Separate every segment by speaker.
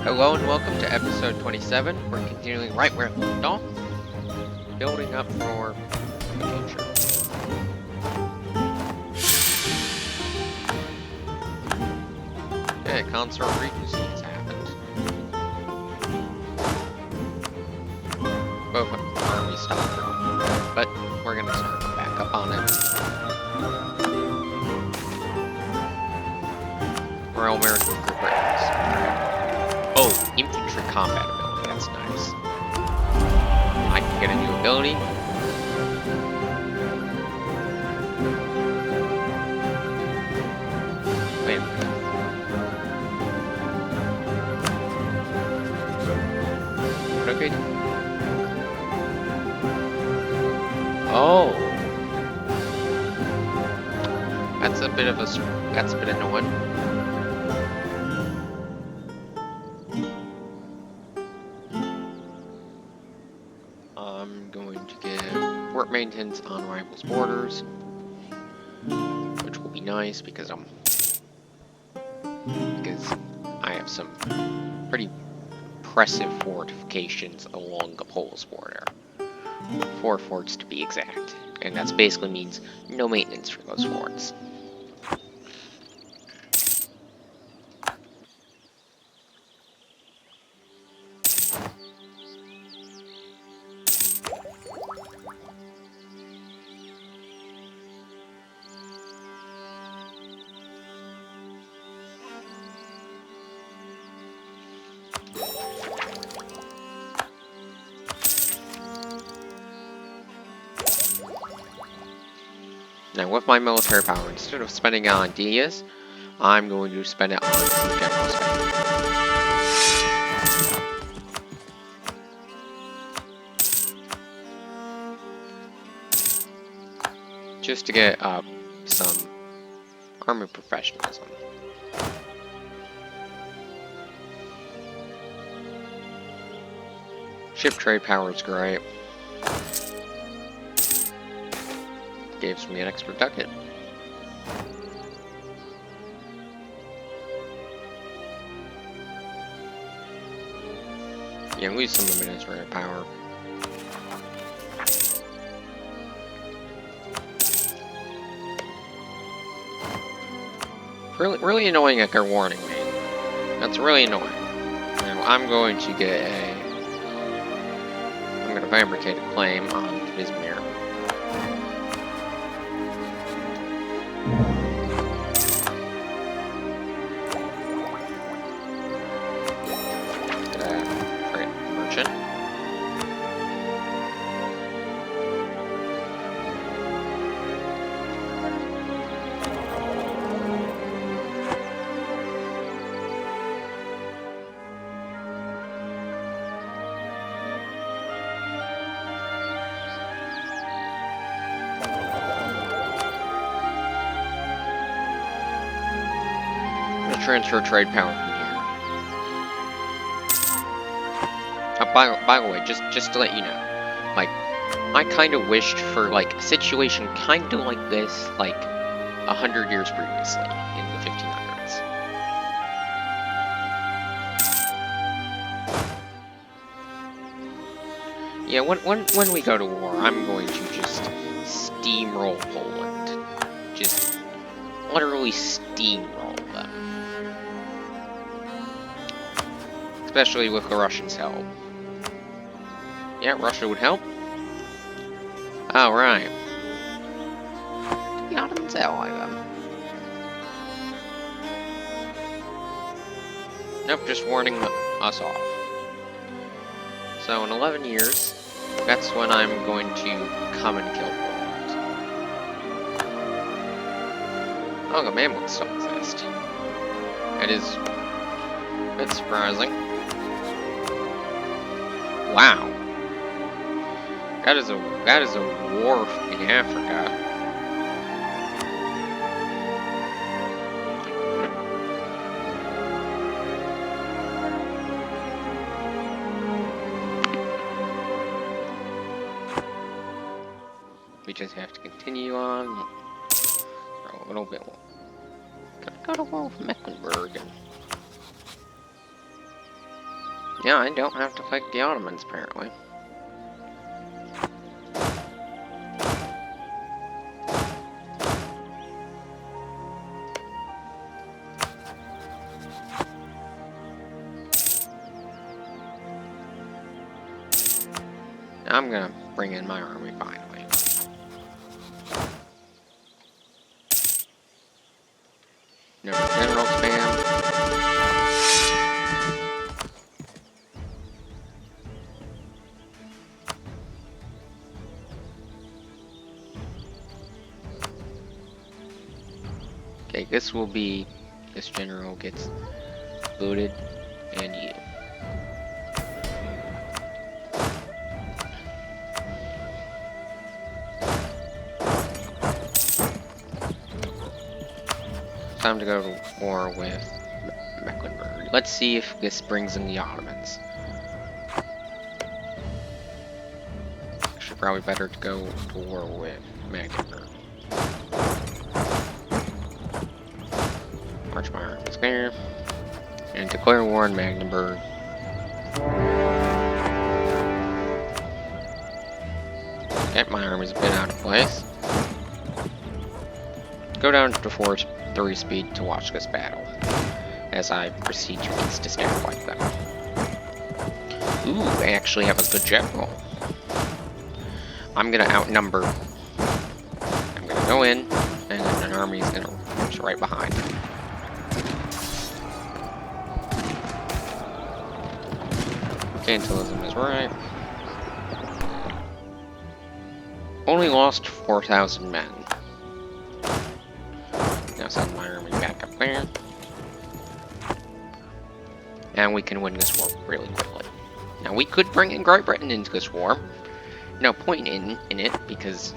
Speaker 1: Hello and welcome to episode 27. We're continuing right where it left off, building up for the future. Okay, consort regency has happened. Both armies stopped growing, but we're gonna start back up on it. Royal American Corporations. Oh, infantry combat ability, that's nice. I can get a new ability. Wait a minute. Okay. Oh. That's a bit annoying. I'm going to get port maintenance on rivals' borders, which will be nice because I have some pretty impressive fortifications along the Polish border. 4 forts to be exact, and that basically means no maintenance for those forts. Now, with my military power, instead of spending it on ideas, I'm going to spend it on some general spending. Just to get up some army professionalism. Ship trade power is great. Gives me an extra ducat. Yeah, lose some administrative power. Really annoying that they're warning me. That's really annoying. Now I'm going to get I'm going to fabricate a claim on Izmir. Merchant. Transfer trade power from here. By the way, just to let you know, like, I kind of wished for like a situation kind of like this, like 100 years previously in the 1500s. Yeah, when we go to war, I'm going to just steamroll Poland, just literally steamroll them. Especially with the Russians' help. Yeah, Russia would help. Alright. The Ottomans ally them. Nope, just warning us off. So in 11 years, that's when I'm going to come and kill Poland. Oh, the Mamluks still exist. It is a bit surprising. Wow. That is a war in Africa. We just have to continue on for a little bit. Gotta go to war with Mecklenburg and Yeah, I don't have to fight the Ottomans, apparently. I'm gonna bring in my army finally. No general spam. Okay, this will be... This general gets booted, and you. Time to go to war with Mecklenburg. Let's see if this brings in the Ottomans. Actually, probably better to go to war with Magdeburg. March my armies there. And declare war on Magdeburg. Get my army's a bit out of place. Go down to 4-3 speed to watch this battle, as I proceed to east to staff like them. Ooh, they actually have a good general. I'm gonna outnumber. I'm gonna go in, and then an army's gonna march right behind. Cantilism is right. Only lost 4,000 men. Now send my army back up there. And we can win this war really quickly. Now we could bring in Great Britain into this war. No point in it, because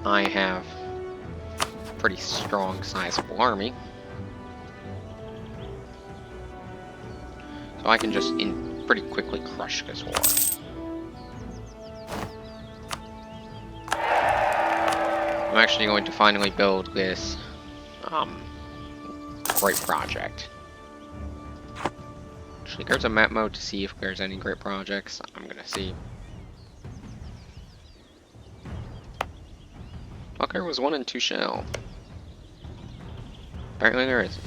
Speaker 1: I have a pretty strong, sizable army. So I can just pretty quickly crush this war. I'm actually going to finally build this great project. Actually, there's a map mode to see if there's any great projects. I'm gonna see. Thought there was one in Tuchel. Apparently there isn't.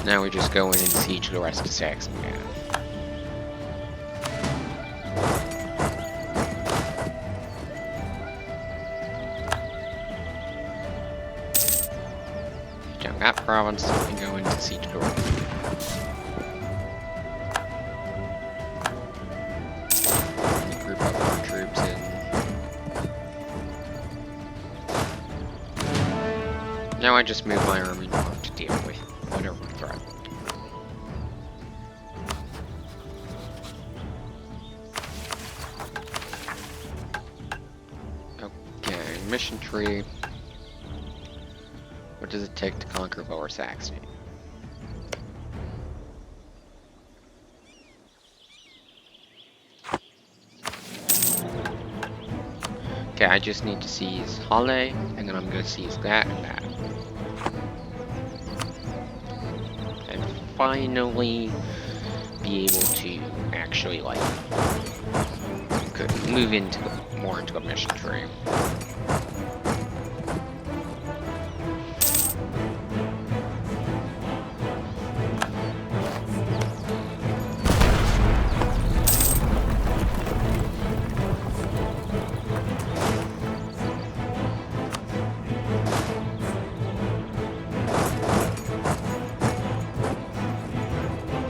Speaker 1: Now we just go in and siege the rest of Saxony. Down that province and go into siege the rest. Group up our troops in. Now I just move my army north to deal with whatever threat. Okay, mission tree. What does it take to conquer Lower Saxony? Okay, I just need to seize Halle, and then I'm going to seize that and that. And finally be able to actually, like, move into more into a mission tree.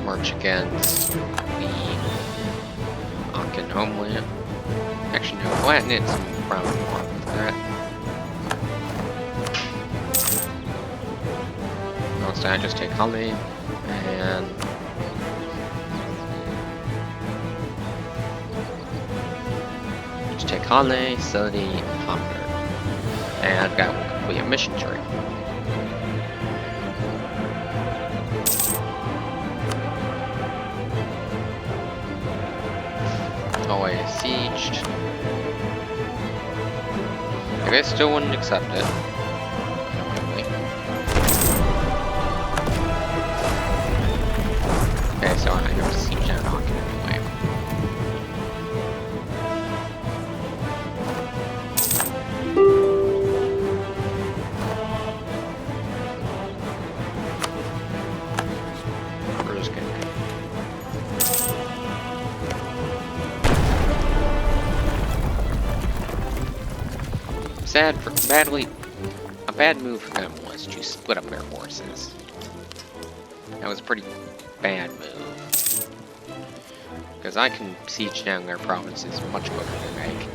Speaker 1: March against the Aachen homeland. Actually, no, Palatinate and Brandenburg with that. So I just take Halle and to take Halle, Sully, and Hamburg. And that will complete a mission tree. Always sieged. If I still wouldn't accept it. Okay, so I have to siege that rocket anyway. We're just gonna a bad move for them was to split up their forces. That was a pretty bad move. Because I can siege down their provinces much quicker than they can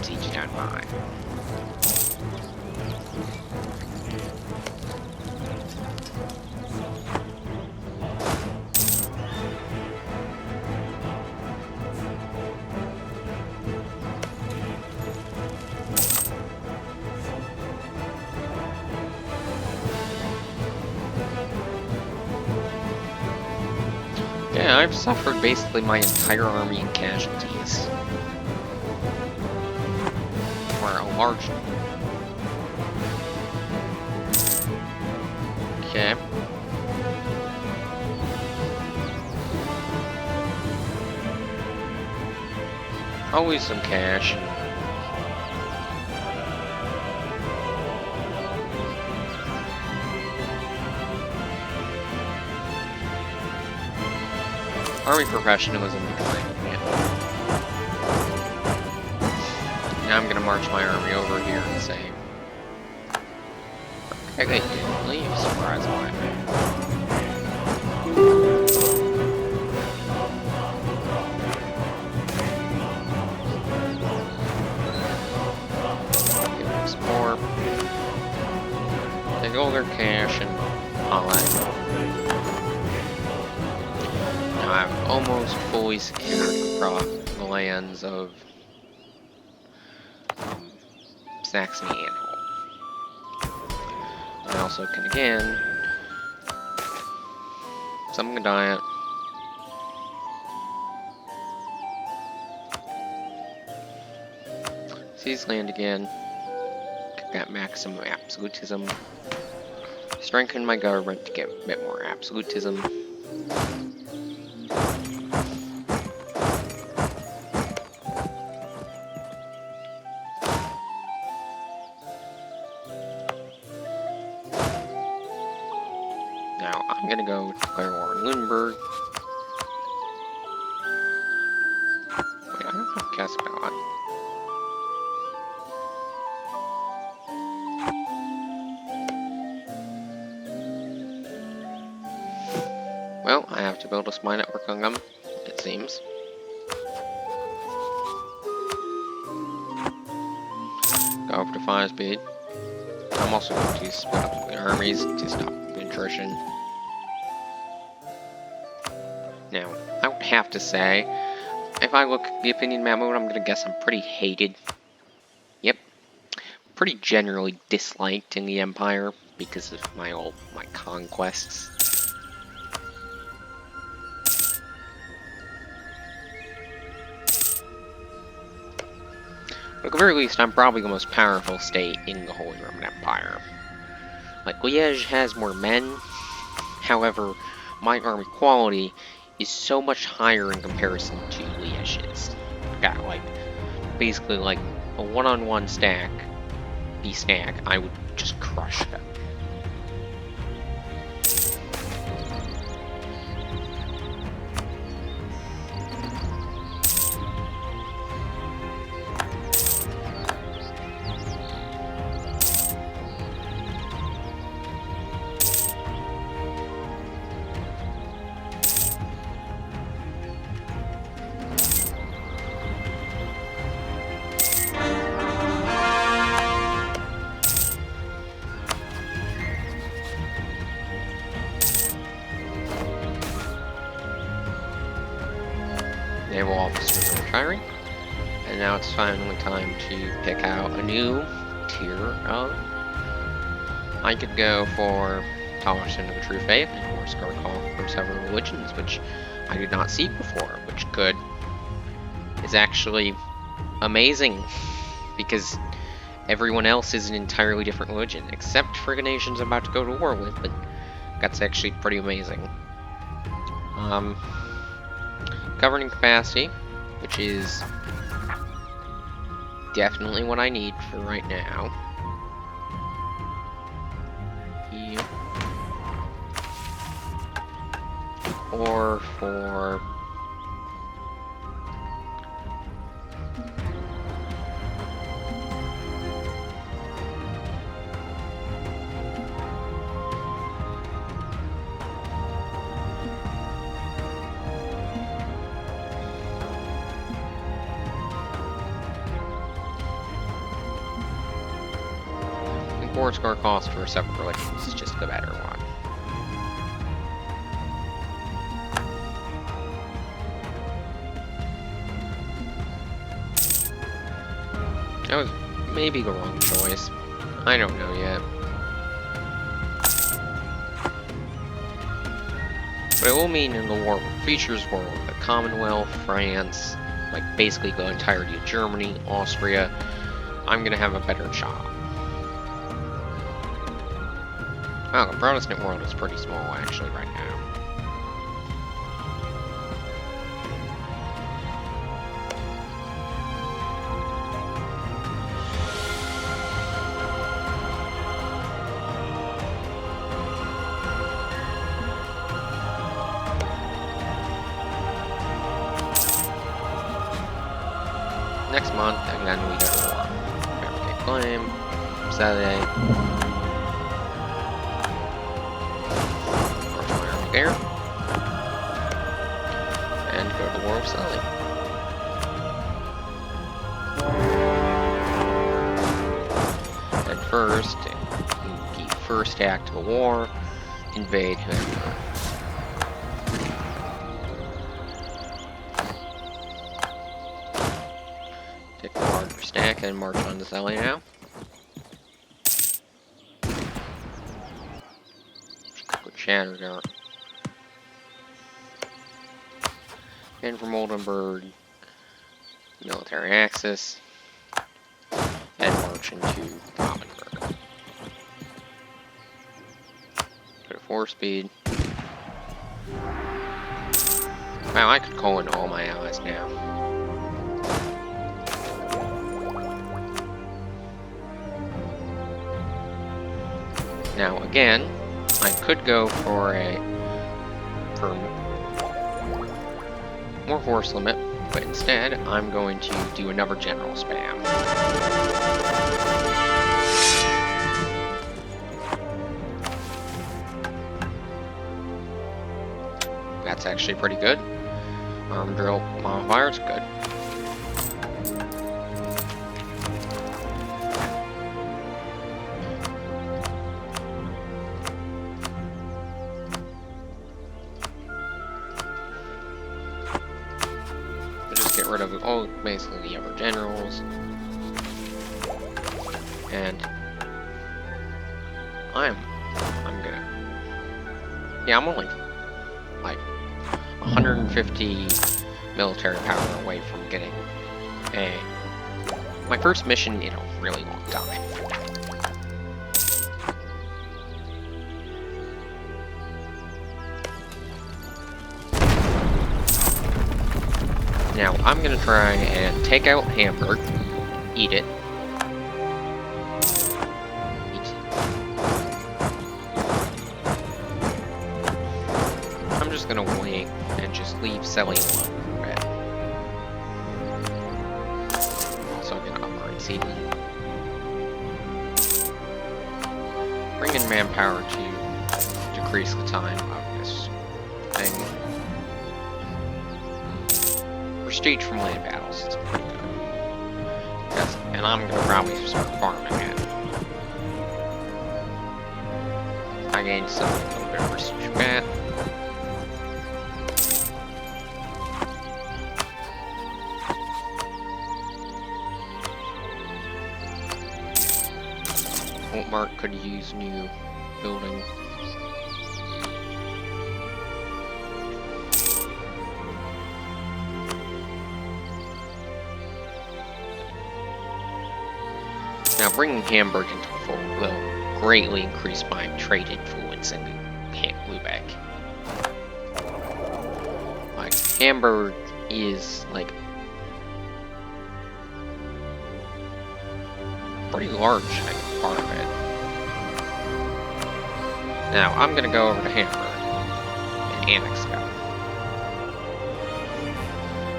Speaker 1: siege down mine. Yeah, I've suffered basically my entire army in casualties. Or a large... Okay. Always some cash. Army professionalism declined. Yeah. Now I'm gonna march my army over here and say, okay, they didn't leave, surprise why. Give them some more. Take all their cash and all that. I've almost fully secured the lands of Saxony-Anhalt. I also can again summon a diet. Seize land again. Get that maximum absolutism. Strengthen my government to get a bit more absolutism. Now, I'm gonna go declare war on Lunenburg. Wait, I don't have Caspelot. Well, I have to build a spy network on them, it seems. Go over to 5 speed. I'm also going to split up the armies to stop attrition. Now, I would have to say, if I look at the opinion map mode, I'm gonna guess I'm pretty hated. Yep. Pretty generally disliked in the Empire because of my conquests. But at the very least, I'm probably the most powerful state in the Holy Roman Empire. Like, Liège has more men, however, my army quality is so much higher in comparison to Liège's. Got, like, basically, like, a one-on-one stack, I would just crush them. And now it's finally time to pick out a new tier of... I could go for Tolerance of the True Faith, and Force Call from several religions, which I did not see before, which is actually amazing, because everyone else is an entirely different religion, except for the nations I'm about to go to war with, but that's actually pretty amazing. Governing capacity, which is definitely what I need for right now. Here. Or for... War score cost for separate religions is just the better one. That was maybe the wrong choice. I don't know yet. But it will mean in the war features world, the Commonwealth, France, like basically the entirety of Germany, Austria, I'm gonna have a better shot. Oh, the Protestant world is pretty small, actually, right now. Next month, again, we go to war. Fabricate claim, Saturday. There, and go to the War of Sully. And first, the first act of the war, invade Hamburg. Take a larger stack and march on to Sully now. Quick shatter there. And from Oldenburg, military axis, and march into Brandenburg. Go to 4 speed. Wow, I could call in all my allies now. Now again, I could go for more force limit, but instead I'm going to do another general spam. That's actually pretty good. Arm drill modifiers, good. Get rid of all basically the other generals, and I'm gonna, yeah, I'm only like 150 military power away from getting my first mission in a really long time. Now, I'm gonna try and take out Hamburg, eat it. I'm just gonna wait and just leave Selly alone for a bit. Also gonna upgrade CD. Bring in manpower to decrease the time of this thing. Prestige from land battles, it's pretty good. And I'm gonna probably start farming it. I gained some little bit of prestige from that. Altmark could use new building. Now, bringing Hamburg into the fold will greatly increase my trade influence in Lubeck. Like, Hamburg is, like, pretty large, I think, part of it. Now, I'm gonna go over to Hamburg and annex them.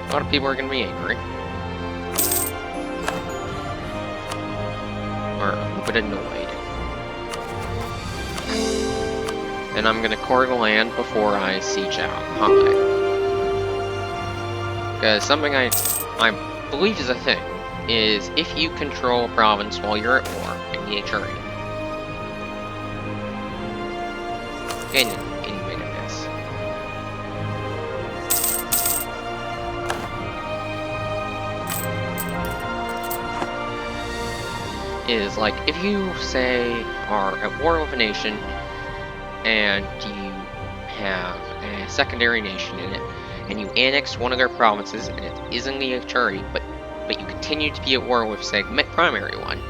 Speaker 1: A lot of people are gonna be angry. Or a little bit annoyed. And I'm gonna core the land before I siege out Halle. Because something I believe is a thing is if you control a province while you're at war in the HRE. Invading this. Is like if you say are at war with a nation and you have a secondary nation in it and you annex one of their provinces and it isn't the HRE, but you continue to be at war with, say, the primary one,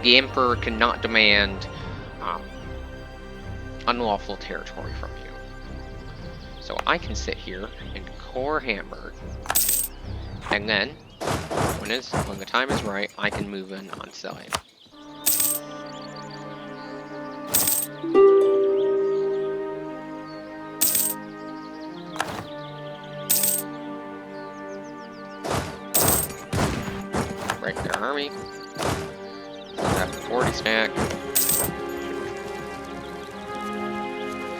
Speaker 1: the Emperor cannot demand unlawful territory from you. So I can sit here and core Hamburg, and then, when the time is right, I can move in on selling. Break their army. Have 40 stack.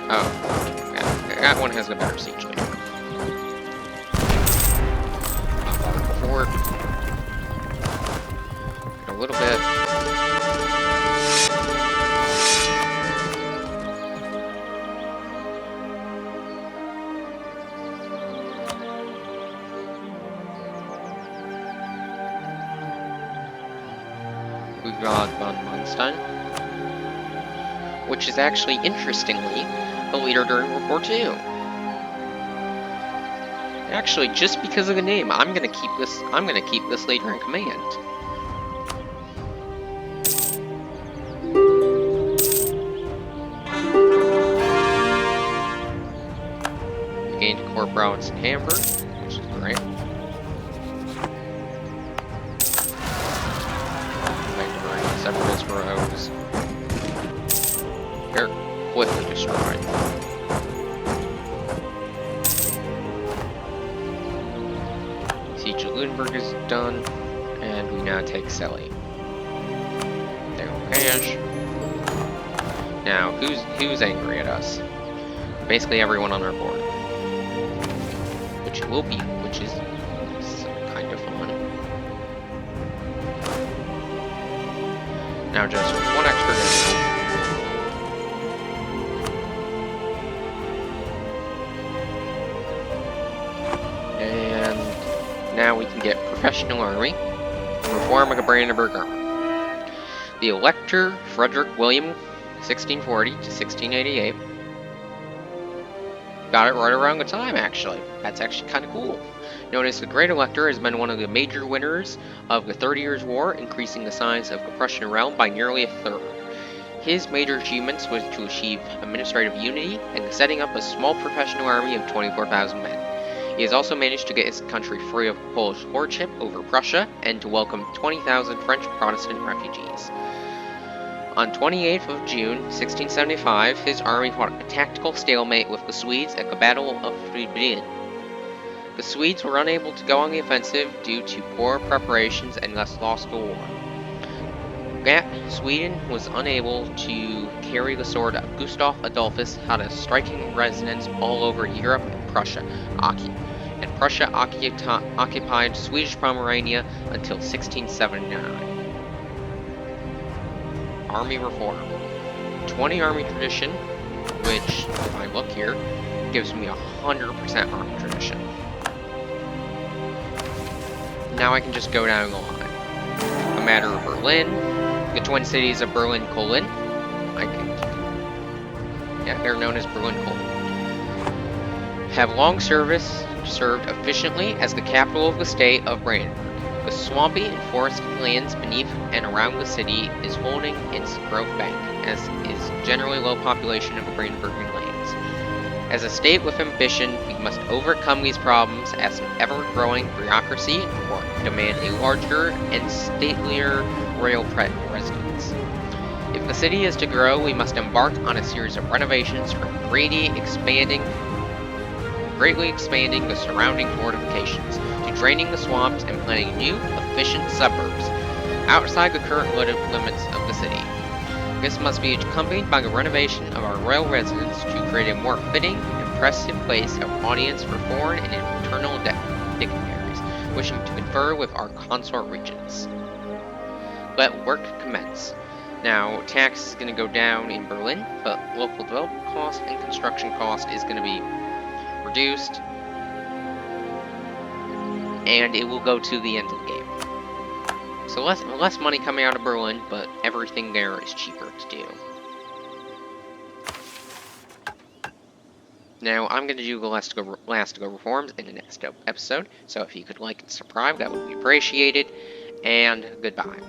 Speaker 1: Oh, yeah, that one has a better siege leader. Forward. A little bit. We've got von Manstein, which is actually, interestingly, a leader during World War II. Actually, just because of the name, I'm gonna keep this leader in command. We gained a core province in Hamburg, which is great. Separatist rows. They're quickly destroyed. Siege of Lunenburg is done, and we now take Celle. There we cash. Now, who's angry at us? Basically everyone on our board. Which is kind of fun. Now just one extra game. And now we can get professional army. Reform of the Brandenburg army. The Elector Frederick William, 1640 to 1688. Got it right around the time, actually. That's actually kind of cool. Known as the Great Elector, has been one of the major winners of the 30 Years' War, increasing the size of the Prussian realm by nearly a third. His major achievements was to achieve administrative unity and setting up a small professional army of 24,000 men. He has also managed to get his country free of Polish lordship over Prussia and to welcome 20,000 French Protestant refugees. On 28th of June, 1675, his army fought a tactical stalemate with the Swedes at the Battle of Friedland. The Swedes were unable to go on the offensive due to poor preparations and thus lost the war. Yet, Sweden was unable to carry the sword of Gustav Adolphus, had a striking resonance all over Europe and Prussia occupied Swedish Pomerania until 1679. Army reform. 20 army tradition, which, if I look here, gives me 100% army tradition. Now I can just go down the line. A matter of Berlin, The twin cities of Berlin, Cologne. Yeah, they're known as Berlin, Cologne. Have long served efficiently as the capital of the state of Brandenburg. The swampy and forested lands beneath and around the city is holding its growth back, as is generally low population of the Brandenburgian lands. As a state with ambition, we must overcome these problems as an ever-growing bureaucracy or demand a larger and statelier royal residence. If the city is to grow, we must embark on a series of renovations for greatly expanding the surrounding fortifications, to draining the swamps and planting new, efficient suburbs outside the current limits of the city. This must be accompanied by the renovation of our royal residence to create a more fitting, impressive place of audience for foreign and internal dignitaries wishing to confer with our consort regents. Let work commence. Now, tax is going to go down in Berlin, but local development cost and construction cost is going to be reduced, and it will go to the end of the game. So less money coming out of Berlin, but everything there is cheaper to do. Now, I'm going to do the last to go reforms in the next episode, so if you could like and subscribe, that would be appreciated, and goodbye.